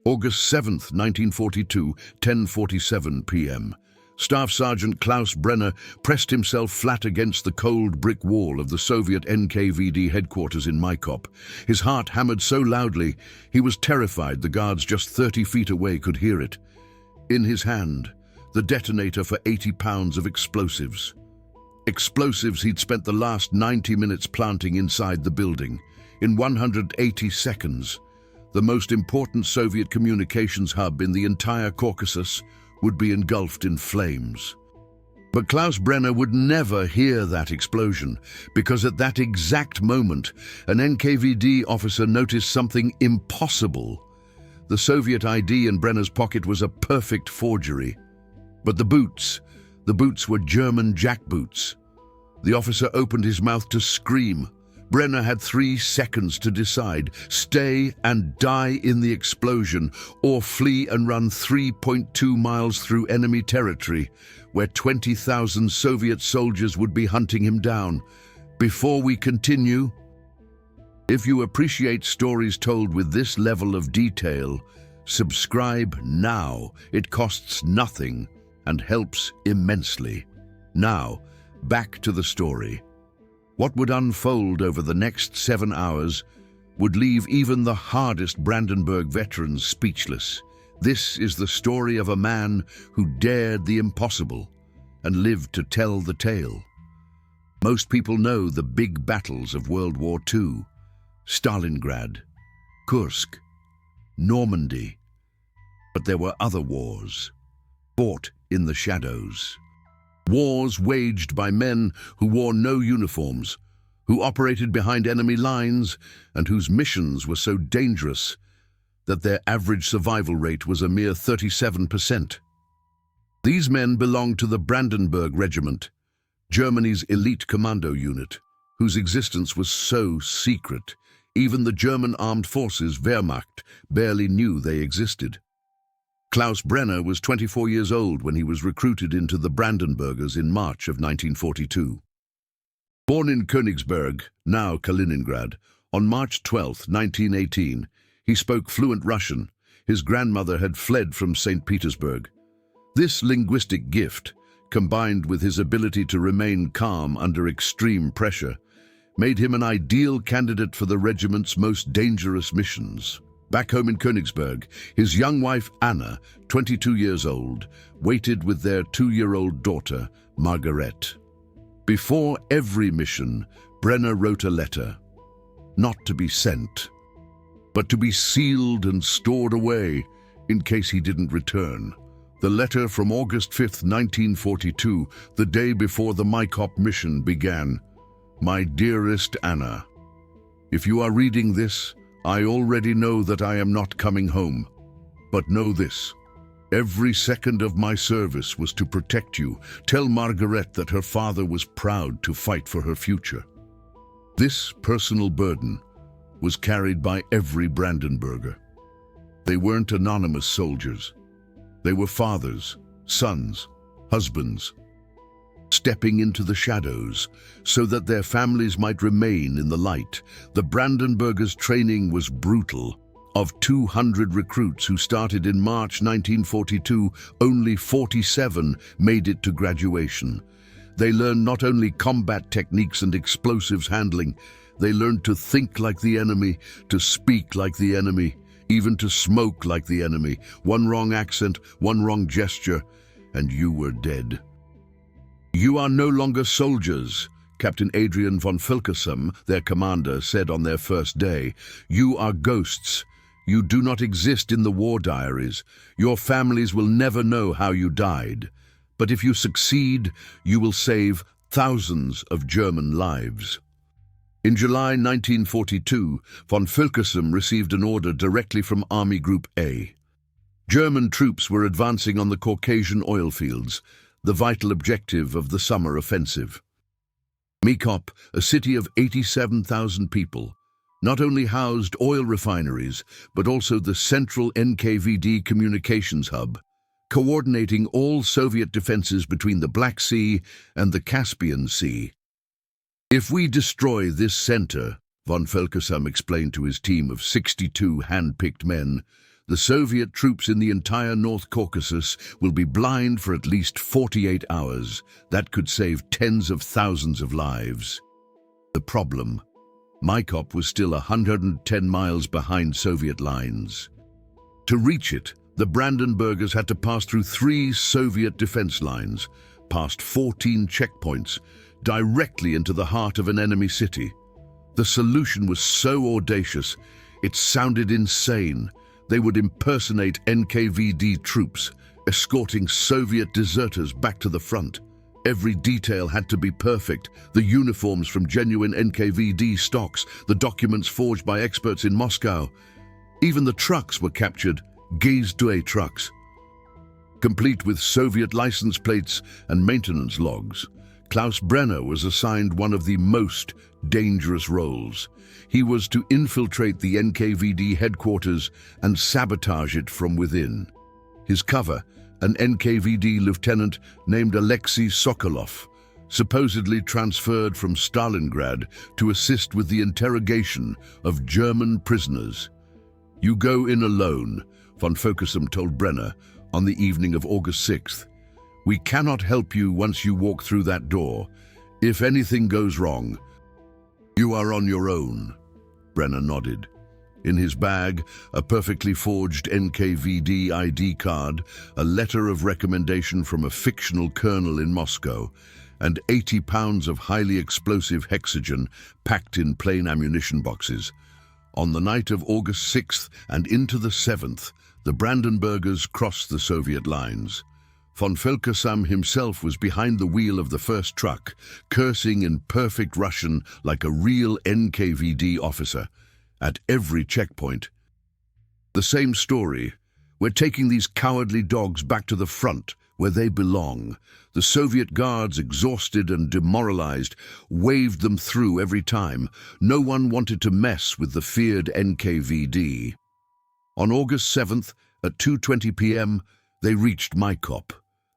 August 7th, 1942, 10:47 p.m. Staff Sergeant Klaus Brenner pressed himself flat against the cold brick wall of the Soviet NKVD headquarters in Maikop. His heart hammered so loudly, he was terrified the guards just 30 feet away could hear it. In his hand, the detonator for 80 pounds of explosives. Explosives he'd spent the last 90 minutes planting inside the building. In 180 seconds, the most important Soviet communications hub in the entire Caucasus would be engulfed in flames. But Klaus Brenner would never hear that explosion, because at that exact moment, an NKVD officer noticed something impossible. The Soviet ID in Brenner's pocket was a perfect forgery. But the boots were German jackboots. The officer opened his mouth to scream. Brenner had 3 seconds to decide: stay and die in the explosion, or flee and run 3.2 miles through enemy territory, where 20,000 Soviet soldiers would be hunting him down. Before we continue, if you appreciate stories told with this level of detail, subscribe now. It costs nothing and helps immensely. Now, back to the story. What would unfold over the next 7 hours would leave even the hardest Brandenburg veterans speechless. This is the story of a man who dared the impossible and lived to tell the tale. Most people know the big battles of World War II: Stalingrad, Kursk, Normandy. But there were other wars, fought in the shadows. Wars waged by men who wore no uniforms, who operated behind enemy lines, and whose missions were so dangerous that their average survival rate was a mere 37%. These men belonged to the Brandenburg Regiment, Germany's elite commando unit, whose existence was so secret, even the German armed forces, Wehrmacht, barely knew they existed. Klaus Brenner was 24 years old when he was recruited into the Brandenburgers in March of 1942. Born in Königsberg, now Kaliningrad, on March 12, 1918, he spoke fluent Russian. His grandmother had fled from St. Petersburg. This linguistic gift, combined with his ability to remain calm under extreme pressure, made him an ideal candidate for the regiment's most dangerous missions. Back home in Königsberg, his young wife Anna, 22 years old, waited with their 2-year-old daughter, Margaret. Before every mission, Brenner wrote a letter, not to be sent, but to be sealed and stored away in case he didn't return. The letter from August 5, 1942, the day before the Maikop mission began. My dearest Anna, if you are reading this, I already know that I am not coming home. But know this: every second of my service was to protect you. Tell Margaret that her father was proud to fight for her future. This personal burden was carried by every Brandenburger. They weren't anonymous soldiers. They were fathers, sons, husbands, stepping into the shadows so that their families might remain in the light. The Brandenburgers' training was brutal. Of 200 recruits who started in March 1942, only 47 made it to graduation. They learned not only combat techniques and explosives handling, they learned to think like the enemy, to speak like the enemy, even to smoke like the enemy. One wrong accent, one wrong gesture, and you were dead. You are no longer soldiers, Captain Adrian von Fulkersum, their commander, said on their first day. You are ghosts. You do not exist in the war diaries. Your families will never know how you died. But if you succeed, you will save thousands of German lives. In July 1942, von Fulkersum received an order directly from Army Group A. German troops were advancing on the Caucasian oil fields, the vital objective of the summer offensive. Maikop, a city of 87,000 people, not only housed oil refineries, but also the central NKVD communications hub, coordinating all Soviet defenses between the Black Sea and the Caspian Sea. If we destroy this center, von Fulkersum explained to his team of 62 hand-picked men, The Soviet troops in the entire North Caucasus will be blind for at least 48 hours. That could save tens of thousands of lives. The problem: Maikop was still 110 miles behind Soviet lines. To reach it, the Brandenburgers had to pass through 3 Soviet defense lines, past 14 checkpoints, directly into the heart of an enemy city. The solution was so audacious, it sounded insane. They would impersonate NKVD troops, escorting Soviet deserters back to the front. Every detail had to be perfect: the uniforms from genuine NKVD stocks, the documents forged by experts in Moscow. Even the trucks were captured, Gazedue trucks, complete with Soviet license plates and maintenance logs. Klaus Brenner was assigned one of the most dangerous roles. He was to infiltrate the NKVD headquarters and sabotage it from within. His cover: an NKVD lieutenant named Alexei Sokolov, supposedly transferred from Stalingrad to assist with the interrogation of German prisoners. "You go in alone," von Fulkersum told Brenner on the evening of August 6th. "We cannot help you once you walk through that door. If anything goes wrong, you are on your own." Brenner nodded. In his bag, a perfectly forged NKVD ID card, a letter of recommendation from a fictional colonel in Moscow, and 80 pounds of highly explosive hexogen packed in plain ammunition boxes. On the night of August 6th and into the 7th, the Brandenburgers crossed the Soviet lines. Von Fulkersum himself was behind the wheel of the first truck, cursing in perfect Russian like a real NKVD officer. At every checkpoint, the same story: "We're taking these cowardly dogs back to the front, where they belong." The Soviet guards, exhausted and demoralized, waved them through every time. No one wanted to mess with the feared NKVD. On August 7th, at 2:20 p.m., they reached Maikop.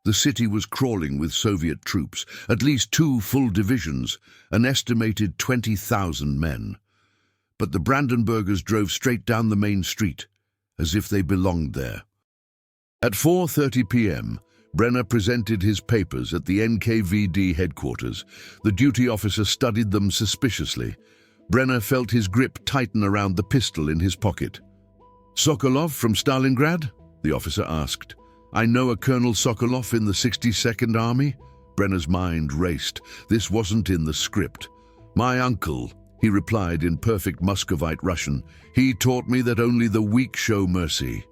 The city was crawling with Soviet troops, at least 2 full divisions, an estimated 20,000 men. But the Brandenburgers drove straight down the main street, as if they belonged there. At 4:30 p.m., Brenner presented his papers at the NKVD headquarters. The duty officer studied them suspiciously. Brenner felt his grip tighten around the pistol in his pocket. "Sokolov from Stalingrad?" the officer asked. "I know a Colonel Sokolov in the 62nd Army." Brenner's mind raced. This wasn't in the script. "My uncle," he replied in perfect Muscovite Russian. "He taught me that only the weak show mercy."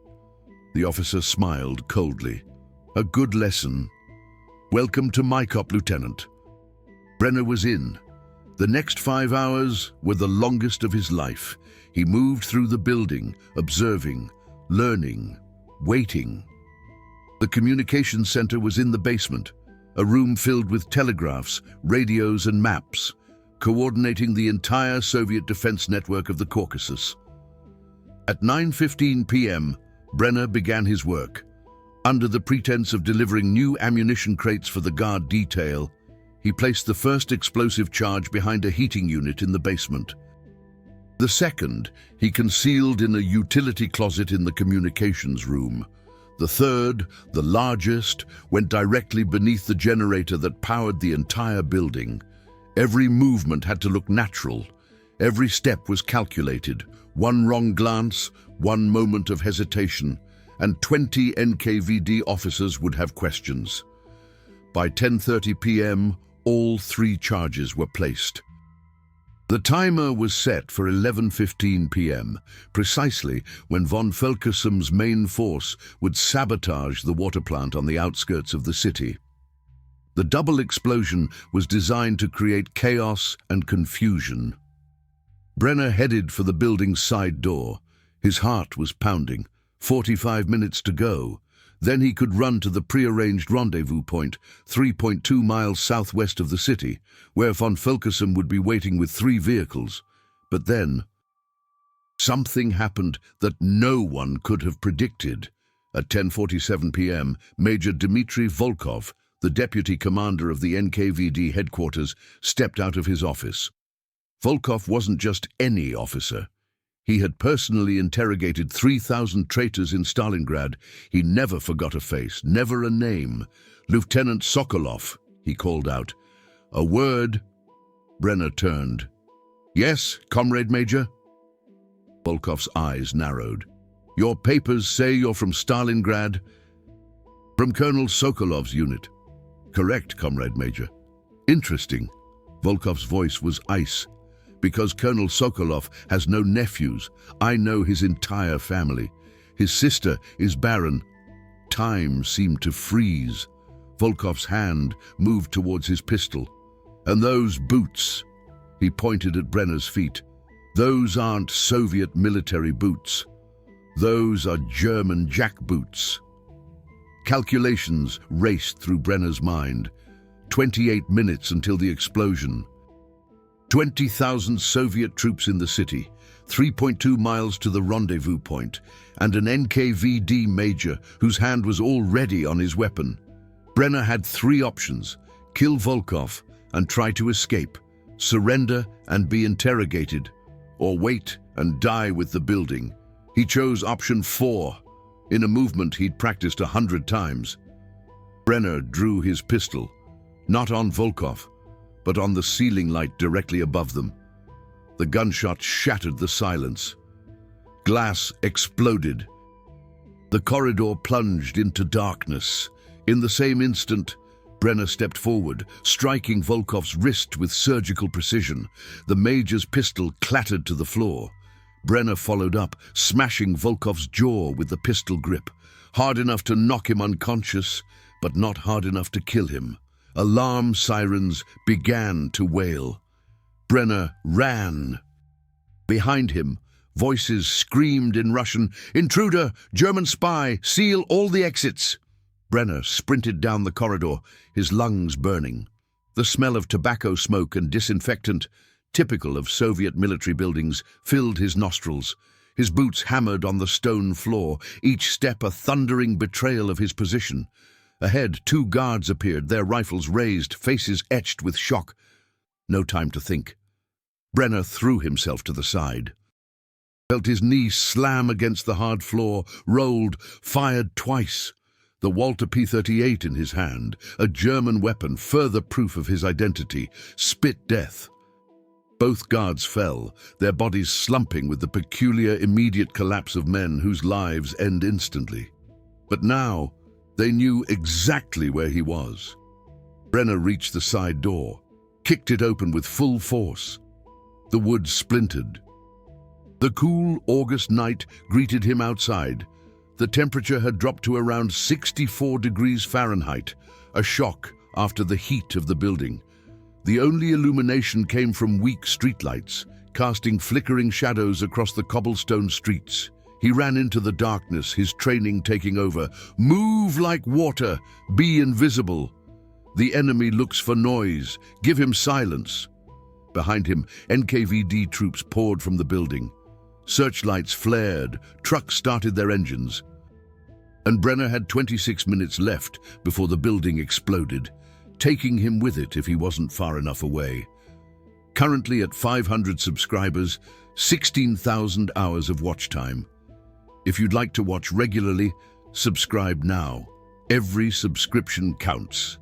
The officer smiled coldly. "A good lesson. Welcome to Maikop, Lieutenant." Brenner was in. The next 5 hours were the longest of his life. He moved through the building, observing, learning, waiting. The communications center was in the basement, a room filled with telegraphs, radios and maps, coordinating the entire Soviet defense network of the Caucasus. At 9:15 p.m., Brenner began his work. Under the pretense of delivering new ammunition crates for the guard detail, he placed the first explosive charge behind a heating unit in the basement. The second, he concealed in a utility closet in the communications room. The third, the largest, went directly beneath the generator that powered the entire building. Every movement had to look natural. Every step was calculated. One wrong glance, one moment of hesitation, and 20 NKVD officers would have questions. By 10:30 p.m., all 3 charges were placed. The timer was set for 11:15 p.m., precisely when von Fulkersum's main force would sabotage the water plant on the outskirts of the city. The double explosion was designed to create chaos and confusion. Brenner headed for the building's side door. His heart was pounding. 45 minutes to go. Then he could run to the prearranged rendezvous point, 3.2 miles southwest of the city, where von Fulkersum would be waiting with 3 vehicles. But then, something happened that no one could have predicted. At 10:47 p.m., Major Dmitry Volkov, the deputy commander of the NKVD headquarters, stepped out of his office. Volkov wasn't just any officer. He had personally interrogated 3,000 traitors in Stalingrad. He never forgot a face, never a name. "Lieutenant Sokolov," he called out. "A word." Brenner turned. "Yes, Comrade Major?" Volkov's eyes narrowed. "Your papers say you're from Stalingrad?" "From Colonel Sokolov's unit." "Correct, Comrade Major." "Interesting." Volkov's voice was ice. "Because Colonel Sokolov has no nephews. I know his entire family. His sister is Baron." Time seemed to freeze. Volkov's hand moved towards his pistol. "And those boots," he pointed at Brenner's feet, "those aren't Soviet military boots. Those are German jackboots." Calculations raced through Brenner's mind. 28 minutes until the explosion. 20,000 Soviet troops in the city, 3.2 miles to the rendezvous point, and an NKVD major whose hand was already on his weapon. Brenner had three options: kill Volkov and try to escape, surrender and be interrogated, or wait and die with the building. He chose option 4, in a movement he'd practiced 100 times. Brenner drew his pistol, not on Volkov, but on the ceiling light directly above them. The gunshot shattered the silence. Glass exploded. The corridor plunged into darkness. In the same instant, Brenner stepped forward, striking Volkov's wrist with surgical precision. The major's pistol clattered to the floor. Brenner followed up, smashing Volkov's jaw with the pistol grip, hard enough to knock him unconscious, but not hard enough to kill him. Alarm sirens began to wail. Brenner ran. Behind him, voices screamed in Russian, "Intruder! German spy! Seal all the exits!" Brenner sprinted down the corridor, his lungs burning. The smell of tobacco smoke and disinfectant, typical of Soviet military buildings, filled his nostrils. His boots hammered on the stone floor, each step a thundering betrayal of his position. Ahead, 2 guards appeared, their rifles raised, faces etched with shock. No time to think. Brenner threw himself to the side. Felt his knee slam against the hard floor, rolled, fired twice. The Walter P-38 in his hand, a German weapon, further proof of his identity, spit death. Both guards fell, their bodies slumping with the peculiar immediate collapse of men whose lives end instantly. But now, they knew exactly where he was. Brenner reached the side door, kicked it open with full force. The wood splintered. The cool August night greeted him outside. The temperature had dropped to around 64 degrees Fahrenheit, a shock after the heat of the building. The only illumination came from weak streetlights, casting flickering shadows across the cobblestone streets. He ran into the darkness, his training taking over. "Move like water, be invisible. The enemy looks for noise, give him silence." Behind him, NKVD troops poured from the building. Searchlights flared, trucks started their engines. And Brenner had 26 minutes left before the building exploded, taking him with it if he wasn't far enough away. Currently at 500 subscribers, 16,000 hours of watch time. If you'd like to watch regularly, subscribe now. Every subscription counts.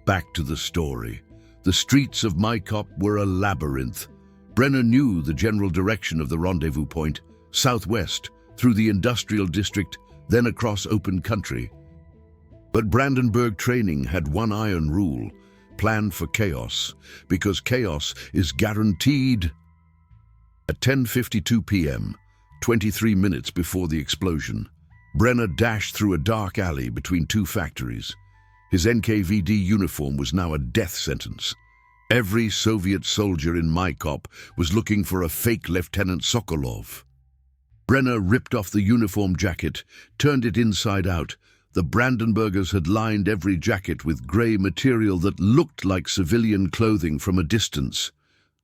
Back to the story. The streets of Maikop were a labyrinth. Brenner knew the general direction of the rendezvous point, southwest, through the industrial district, then across open country. But Brandenburg training had one iron rule: plan for chaos, because chaos is guaranteed. At 10:52 p.m., 23 minutes before the explosion, Brenner dashed through a dark alley between 2 factories. His NKVD uniform was now a death sentence. Every Soviet soldier in Maikop was looking for a fake Lieutenant Sokolov. Brenner ripped off the uniform jacket, turned it inside out. The Brandenburgers had lined every jacket with grey material that looked like civilian clothing from a distance.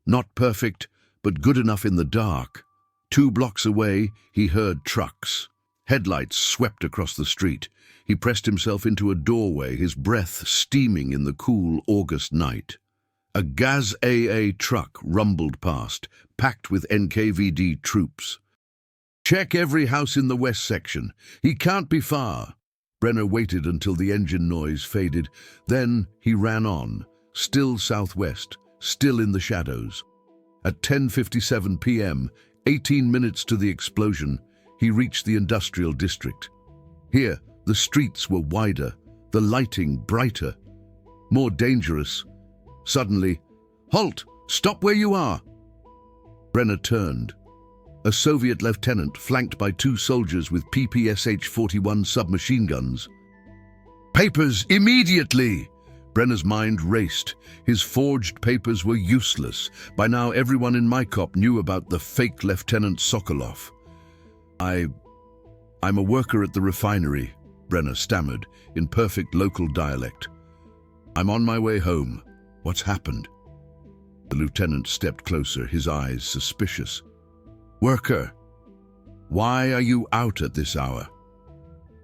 Not perfect, but good enough in the dark. 2 blocks away, he heard trucks. Headlights swept across the street. He pressed himself into a doorway, his breath steaming in the cool August night. A Gaz AA truck rumbled past, packed with NKVD troops. "Check every house in the west section. He can't be far." Brenner waited until the engine noise faded. Then he ran on, still southwest, still in the shadows. At 10:57 p.m., 18 minutes to the explosion, he reached the industrial district. Here, the streets were wider, the lighting brighter, more dangerous. Suddenly, "Halt! Stop where you are!" Brenner turned. A Soviet lieutenant flanked by two soldiers with PPSH-41 submachine guns. "Papers, immediately!" Brenner's mind raced. His forged papers were useless. By now everyone in Maikop knew about the fake Lieutenant Sokolov. I'm a worker at the refinery," Brenner stammered in perfect local dialect. "I'm on my way home. What's happened?" The lieutenant stepped closer, his eyes suspicious. "Worker, why are you out at this hour?"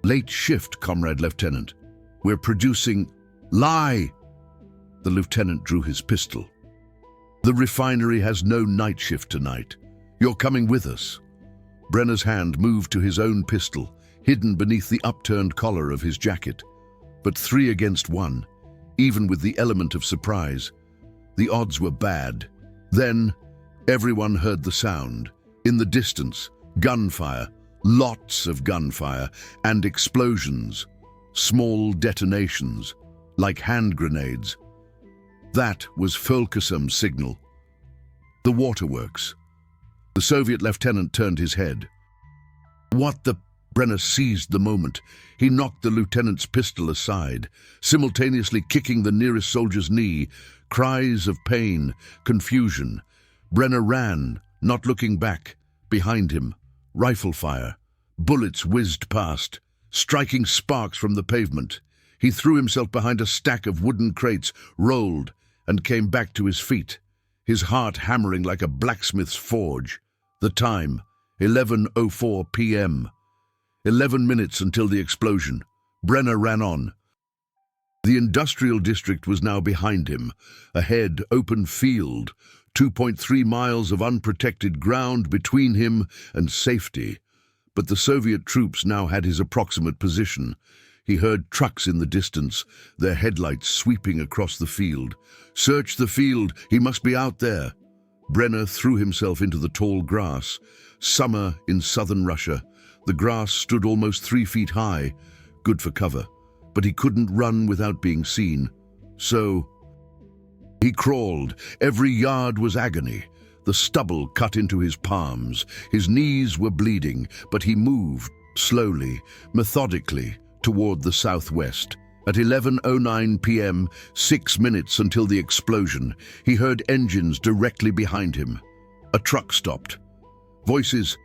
"Late shift, Comrade Lieutenant. We're producing—" "Lie!" The lieutenant drew his pistol. "The refinery has no night shift tonight. You're coming with us." Brenner's hand moved to his own pistol, hidden beneath the upturned collar of his jacket. But 3 against 1, even with the element of surprise. The odds were bad. Then, everyone heard the sound. In the distance, gunfire, lots of gunfire, and explosions. Small detonations, like hand grenades. That was Fulkersham's signal. The waterworks. The Soviet lieutenant turned his head. "What the—" Brenner seized the moment. He knocked the lieutenant's pistol aside, simultaneously kicking the nearest soldier's knee. Cries of pain, confusion. Brenner ran, not looking back. Behind him, rifle fire. Bullets whizzed past, striking sparks from the pavement. He threw himself behind a stack of wooden crates, rolled, and came back to his feet, his heart hammering like a blacksmith's forge. The time, 11:04 p.m. 11 minutes until the explosion. Brenner ran on. The industrial district was now behind him. Ahead, open field, 2.3 miles of unprotected ground between him and safety. But the Soviet troops now had his approximate position. He heard trucks in the distance, their headlights sweeping across the field. "Search the field, he must be out there." Brenner threw himself into the tall grass. Summer in southern Russia. The grass stood almost 3 feet high, good for cover, but he couldn't run without being seen. So he crawled. Every yard was agony. The stubble cut into his palms. His knees were bleeding, but he moved slowly, methodically, toward the southwest. At 11:09 p.m., 6 minutes until the explosion, he heard engines directly behind him. A truck stopped. Voices,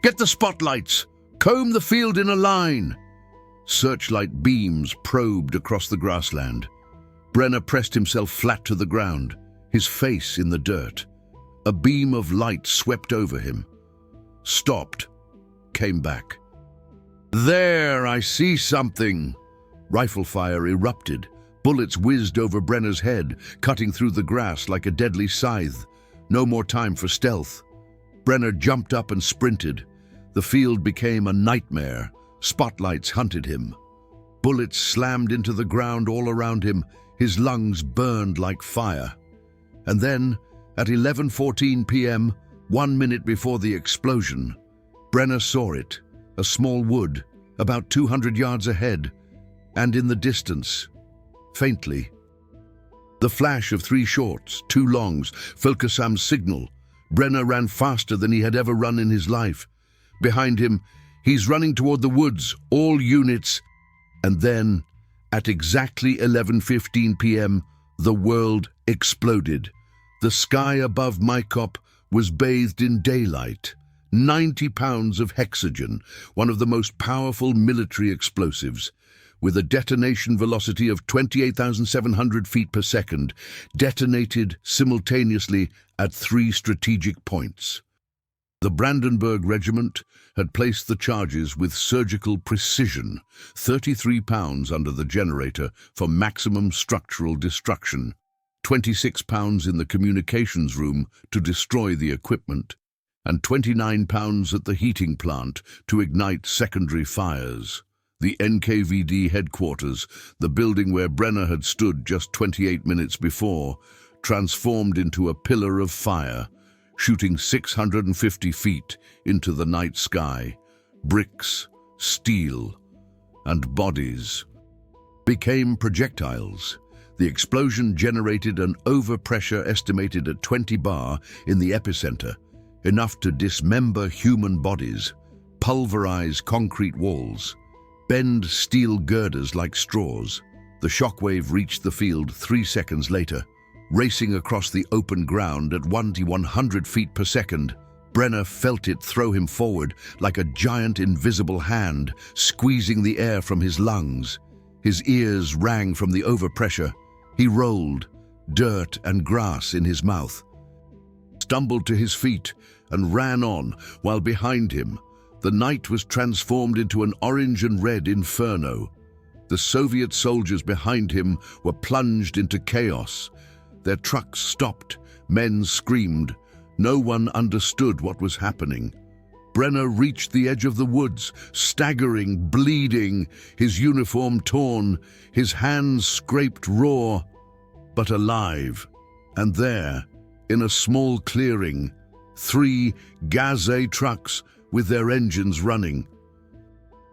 "Get the spotlights! Comb the field in a line!" Searchlight beams probed across the grassland. Brenner pressed himself flat to the ground, his face in the dirt. A beam of light swept over him. Stopped. Came back. "There, I see something." Rifle fire erupted. Bullets whizzed over Brenner's head, cutting through the grass like a deadly scythe. No more time for stealth. Brenner jumped up and sprinted. The field became a nightmare. Spotlights hunted him. Bullets slammed into the ground all around him. His lungs burned like fire. And then, at 11:14 p.m., 1 minute before the explosion, Brenner saw it, a small wood, about 200 yards ahead, and in the distance, faintly, the flash of 3 shorts, 2 longs, Fulkersham's signal. Brenner ran faster than he had ever run in his life. Behind him, he's running toward the woods, all units. And then, at exactly 11:15 p.m., the world exploded. The sky above Maikop was bathed in daylight. 90 pounds of hexogen, one of the most powerful military explosives, with a detonation velocity of 28,700 feet per second, detonated simultaneously at 3 strategic points. The Brandenburg Regiment had placed the charges with surgical precision, 33 pounds under the generator for maximum structural destruction. £26 in the communications room to destroy the equipment, and £29 at the heating plant to ignite secondary fires. The NKVD headquarters, the building where Brenner had stood just 28 minutes before, transformed into a pillar of fire, shooting 650 feet into the night sky. Bricks, steel, and bodies became projectiles. The explosion generated an overpressure estimated at 20 bar in the epicenter, enough to dismember human bodies, pulverize concrete walls, bend steel girders like straws. The shockwave reached the field 3 seconds later. Racing across the open ground at 100 feet per second, Brenner felt it throw him forward like a giant invisible hand, squeezing the air from his lungs. His ears rang from the overpressure. He rolled, dirt and grass in his mouth, stumbled to his feet and ran on, while behind him, the night was transformed into an orange and red inferno. The Soviet soldiers behind him were plunged into chaos. Their trucks stopped, men screamed. No one understood what was happening. Brenner reached the edge of the woods, staggering, bleeding, his uniform torn, his hands scraped raw, but alive. And there, in a small clearing, 3 Gazé trucks with their engines running.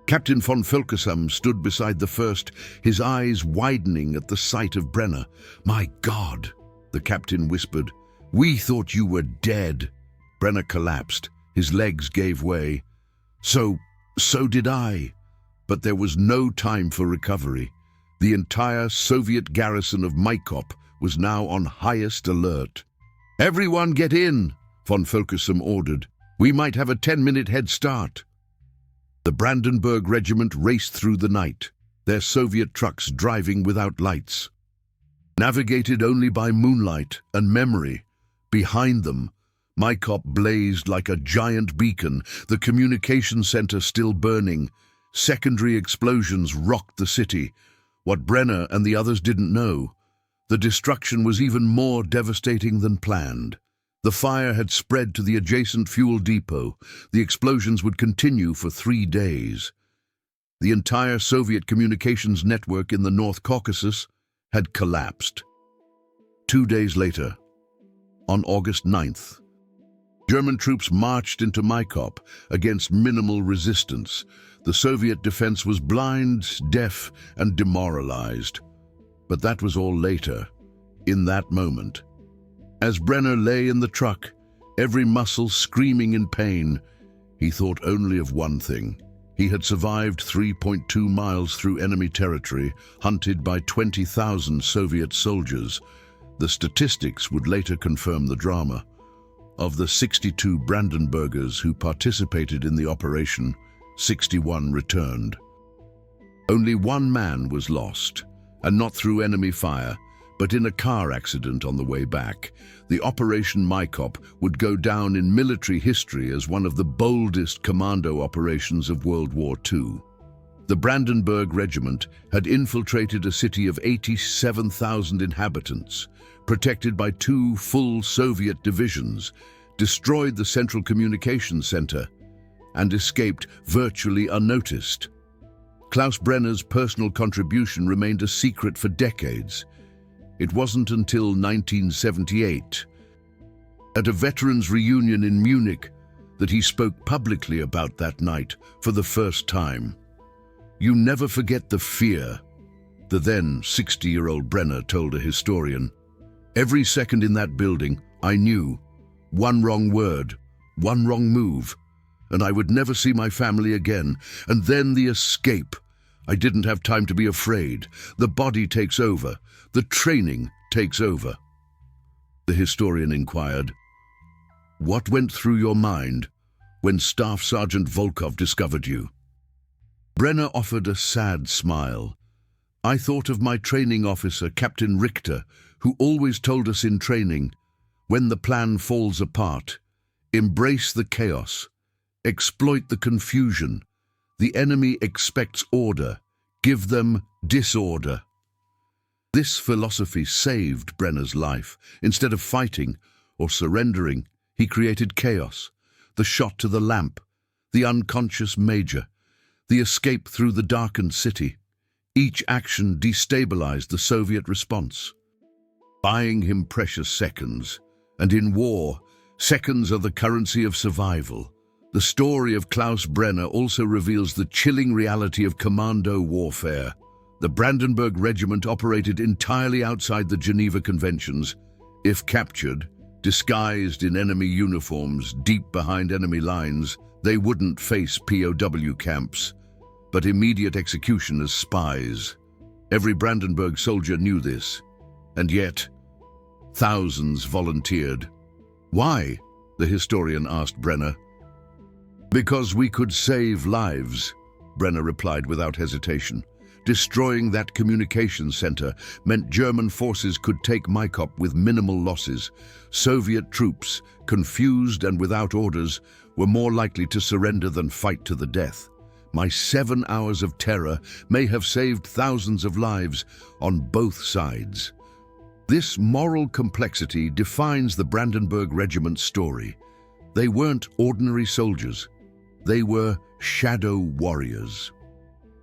Captain von Fulkersam stood beside the first, his eyes widening at the sight of Brenner. "My God," the captain whispered. "We thought you were dead." Brenner collapsed. His legs gave way. So did I. But there was no time for recovery. The entire Soviet garrison of Maikop was now on highest alert. "Everyone get in," von Fulkersam ordered. "We might have a 10-minute head start." The Brandenburg Regiment raced through the night, their Soviet trucks driving without lights. Navigated only by moonlight and memory, behind them, Maikop blazed like a giant beacon, the communication center still burning. Secondary explosions rocked the city. What Brenner and the others didn't know, the destruction was even more devastating than planned. The fire had spread to the adjacent fuel depot. The explosions would continue for 3 days. The entire Soviet communications network in the North Caucasus had collapsed. 2 days later, on August 9th, German troops marched into Maikop against minimal resistance. The Soviet defense was blind, deaf, and demoralized. But that was all later, in that moment. As Brenner lay in the truck, every muscle screaming in pain, he thought only of one thing. He had survived 3.2 miles through enemy territory, hunted by 20,000 Soviet soldiers. The statistics would later confirm the drama. Of the 62 Brandenburgers who participated in the operation, 61 returned. Only 1 man was lost, and not through enemy fire, but in a car accident on the way back. The Operation Maikop would go down in military history as one of the boldest commando operations of World War II. The Brandenburg Regiment had infiltrated a city of 87,000 inhabitants, protected by 2 full Soviet divisions, destroyed the central communications center, and escaped virtually unnoticed. Klaus Brenner's personal contribution remained a secret for decades. It wasn't until 1978, at a veterans' reunion in Munich, that he spoke publicly about that night for the first time. "You never forget the fear," the then 60-year-old Brenner told a historian. "Every second in that building, I knew, one wrong word, one wrong move, and I would never see my family again. And then the escape. I didn't have time to be afraid. The body takes over. The training takes over." The historian inquired, "What went through your mind when Staff Sergeant Volkov discovered you?" Brenner offered a sad smile. "I thought of my training officer, Captain Richter, who always told us in training, when the plan falls apart, embrace the chaos, exploit the confusion. The enemy expects order. Give them disorder." This philosophy saved Brenner's life. Instead of fighting or surrendering, he created chaos. The shot to the lamp, the unconscious major, the escape through the darkened city. Each action destabilized the Soviet response, buying him precious seconds. And in war, seconds are the currency of survival. The story of Klaus Brenner also reveals the chilling reality of commando warfare. The Brandenburg Regiment operated entirely outside the Geneva Conventions. If captured, disguised in enemy uniforms deep behind enemy lines, they wouldn't face POW camps, but immediate execution as spies. Every Brandenburg soldier knew this, and yet thousands volunteered. Why? The historian asked Brenner. Because we could save lives, Brenner replied without hesitation. Destroying that communication center meant German forces could take Maikop with minimal losses. Soviet troops, confused and without orders, were more likely to surrender than fight to the death. My 7 hours of terror may have saved thousands of lives on both sides. This moral complexity defines the Brandenburg Regiment's story. They weren't ordinary soldiers. They were shadow warriors,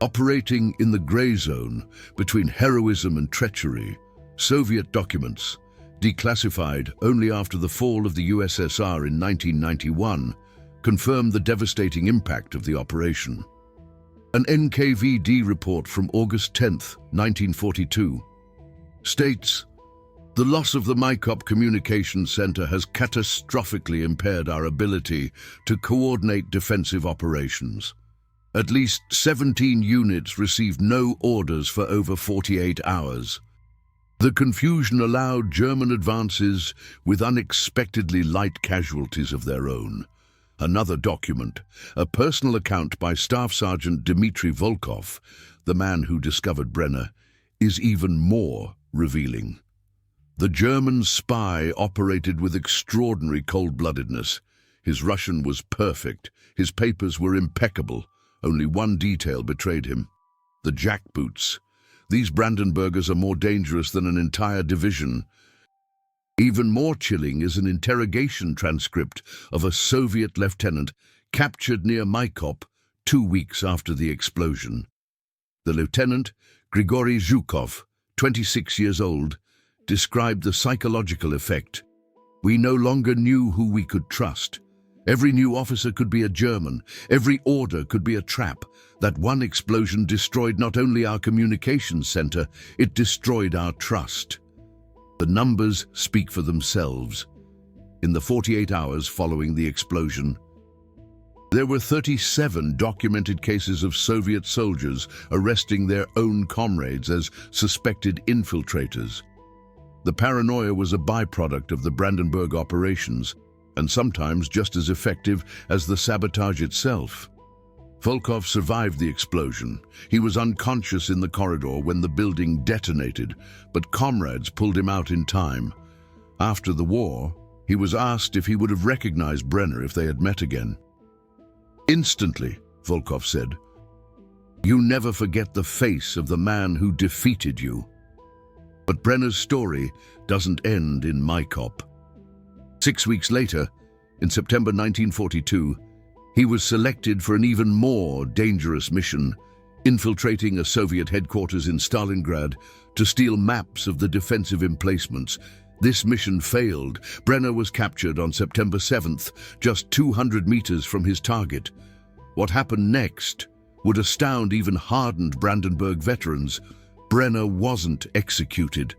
operating in the gray zone between heroism and treachery. Soviet documents, declassified only after the fall of the USSR in 1991, confirmed the devastating impact of the operation. An NKVD report from August 10, 1942, states, "The loss of the Maikop communication center has catastrophically impaired our ability to coordinate defensive operations. At least 17 units received no orders for over 48 hours. The confusion allowed German advances with unexpectedly light casualties of their own." Another document, a personal account by Staff Sergeant Dmitry Volkov, the man who discovered Brenner, is even more revealing. The German spy operated with extraordinary cold-bloodedness. His Russian was perfect. His papers were impeccable. Only one detail betrayed him: the jackboots. These Brandenburgers are more dangerous than an entire division. Even more chilling is an interrogation transcript of a Soviet lieutenant captured near Maikop 2 weeks after the explosion. The lieutenant, Grigory Zhukov, 26 years old, described the psychological effect. "We no longer knew who we could trust. Every new officer could be a German. Every order could be a trap. That one explosion destroyed not only our communications center, it destroyed our trust." The numbers speak for themselves. In the 48 hours following the explosion, there were 37 documented cases of Soviet soldiers arresting their own comrades as suspected infiltrators. The paranoia was a byproduct of the Brandenburg operations, and sometimes just as effective as the sabotage itself. Volkov survived the explosion. He was unconscious in the corridor when the building detonated, but comrades pulled him out in time. After the war, he was asked if he would have recognized Brenner if they had met again. "Instantly," Volkov said. "You never forget the face of the man who defeated you." But Brenner's story doesn't end in Maikop. 6 weeks later, in September 1942, he was selected for an even more dangerous mission, infiltrating a Soviet headquarters in Stalingrad to steal maps of the defensive emplacements. This mission failed. Brenner was captured on September 7th, just 200 meters from his target. What happened next would astound even hardened Brandenburg veterans. Brenner wasn't executed.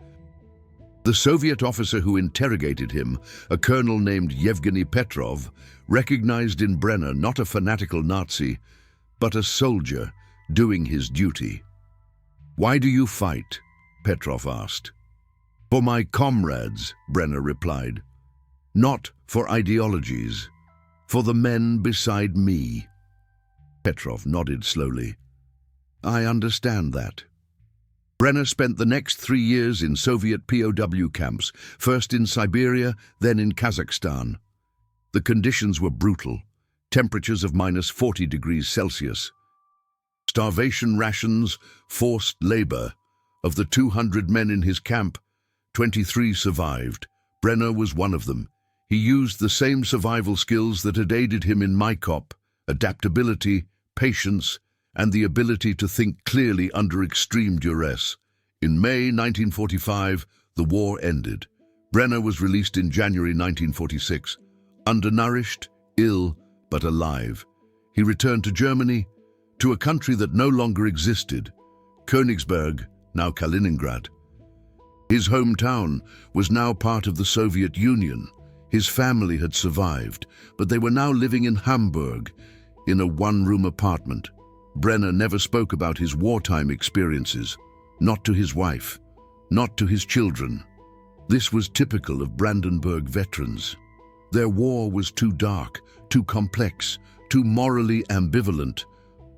The Soviet officer who interrogated him, a colonel named Yevgeny Petrov, recognized in Brenner not a fanatical Nazi, but a soldier doing his duty. "Why do you fight?" Petrov asked. "For my comrades," Brenner replied. "Not for ideologies. For the men beside me." Petrov nodded slowly. "I understand that." Brenner spent the next 3 years in Soviet POW camps, first in Siberia, then in Kazakhstan. The conditions were brutal, temperatures of -40 degrees Celsius. Starvation rations, forced labor, Of the 200 men in his camp, 23 survived. Brenner was one of them. He used the same survival skills that had aided him in Maikop: adaptability, patience, and the ability to think clearly under extreme duress. In May 1945, the war ended. Brenner was released in January 1946, undernourished, ill, but alive. He returned to Germany, to a country that no longer existed, Königsberg, now Kaliningrad. His hometown was now part of the Soviet Union. His family had survived, but they were now living in Hamburg, in a one-room apartment. Brenner never spoke about his wartime experiences, not to his wife, not to his children. This was typical of Brandenburg veterans. Their war was too dark, too complex, too morally ambivalent.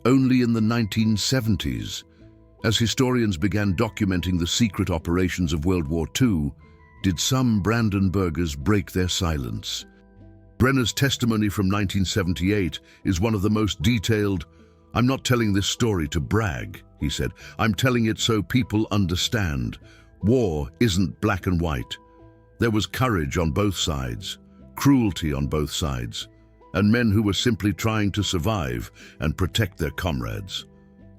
Only in the 1970s, as historians began documenting the secret operations of World War II, did some Brandenburgers break their silence. Brenner's testimony from 1978 is one of the most detailed. "I'm not telling this story to brag," he said. "I'm telling it so people understand. War isn't black and white. There was courage on both sides, cruelty on both sides, and men who were simply trying to survive and protect their comrades."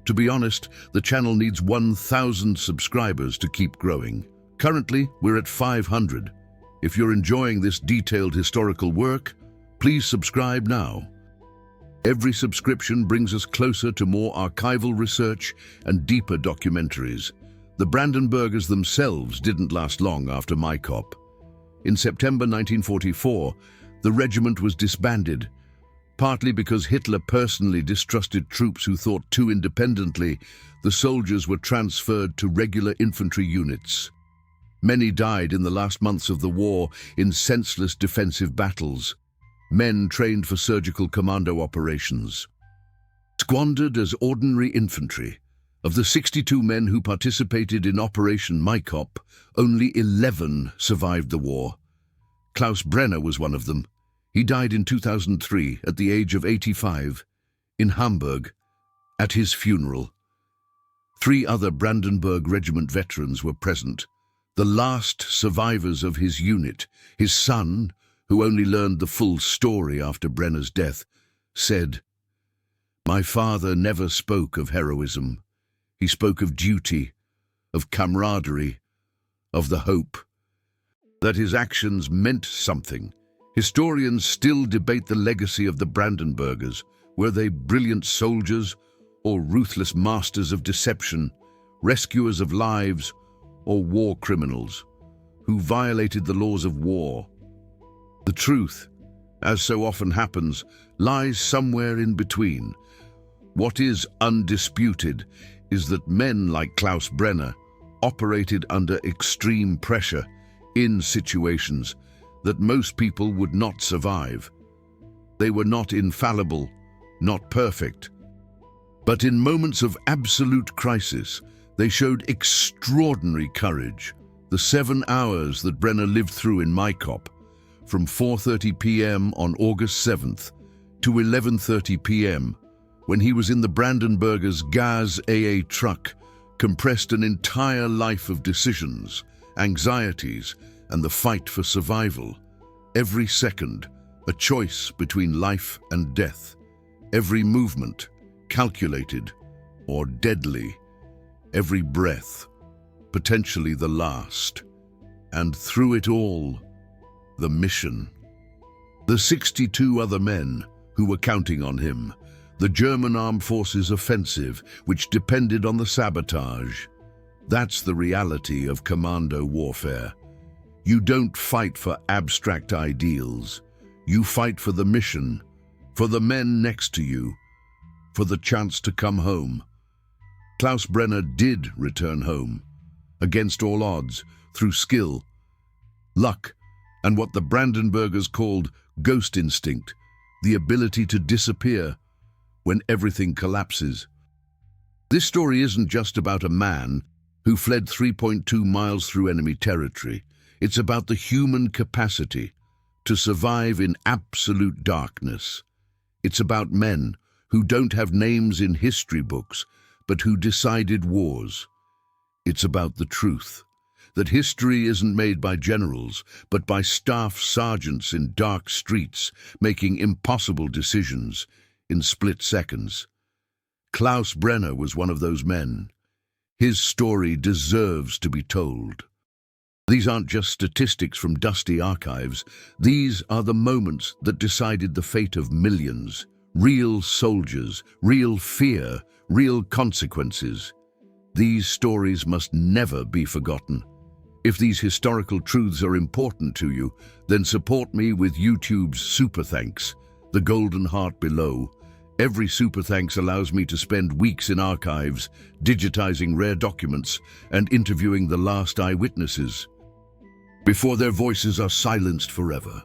To be honest, the channel needs 1,000 subscribers to keep growing. Currently, we're at 500. If you're enjoying this detailed historical work, please subscribe now. Every subscription brings us closer to more archival research and deeper documentaries. The Brandenburgers themselves didn't last long after Maikop. In September 1944, the regiment was disbanded, partly because Hitler personally distrusted troops who thought too independently. The soldiers were transferred to regular infantry units. Many died in the last months of the war in senseless defensive battles. Men trained for surgical commando operations. Squandered as ordinary infantry. Of the 62 men who participated in Operation Maikop, only 11 survived the war. Klaus Brenner was one of them. He died in 2003 at the age of 85 in Hamburg at his funeral. 3 other Brandenburg Regiment veterans were present, the last survivors of his unit. His son, who only learned the full story after Brenner's death, said, "My father never spoke of heroism. He spoke of duty, of camaraderie, of the hope that his actions meant something." Historians still debate the legacy of the Brandenburgers. Were they brilliant soldiers or ruthless masters of deception, rescuers of lives, or war criminals who violated the laws of war? The truth, as so often happens, lies somewhere in between. What is undisputed is that men like Klaus Brenner operated under extreme pressure in situations that most people would not survive. They were not infallible, not perfect, but in moments of absolute crisis, they showed extraordinary courage. The 7 hours that Brenner lived through in Maikop, from 4:30 p.m. on August 7th to 11:30 p.m., when he was in the Brandenburgers' Gaz AA truck, compressed an entire life of decisions, anxieties, and the fight for survival. Every second, a choice between life and death. Every movement, calculated or deadly. Every breath, potentially the last. And through it all, the mission. The 62 other men who were counting on him. The German Armed Forces offensive, which depended on the sabotage. That's the reality of commando warfare. You don't fight for abstract ideals. You fight for the mission, for the men next to you, for the chance to come home. Klaus Brenner did return home, against all odds, through skill, luck, and what the Brandenburgers called ghost instinct, the ability to disappear when everything collapses. This story isn't just about a man who fled 3.2 miles through enemy territory. It's about the human capacity to survive in absolute darkness. It's about men who don't have names in history books, but who decided wars. It's about the truth. That history isn't made by generals, but by staff sergeants in dark streets, making impossible decisions in split seconds. Klaus Brenner was one of those men. His story deserves to be told. These aren't just statistics from dusty archives. These are the moments that decided the fate of millions. Real soldiers, real fear, real consequences. These stories must never be forgotten. If these historical truths are important to you, then support me with YouTube's Super Thanks, the golden heart below. Every Super Thanks allows me to spend weeks in archives, digitizing rare documents and interviewing the last eyewitnesses before their voices are silenced forever.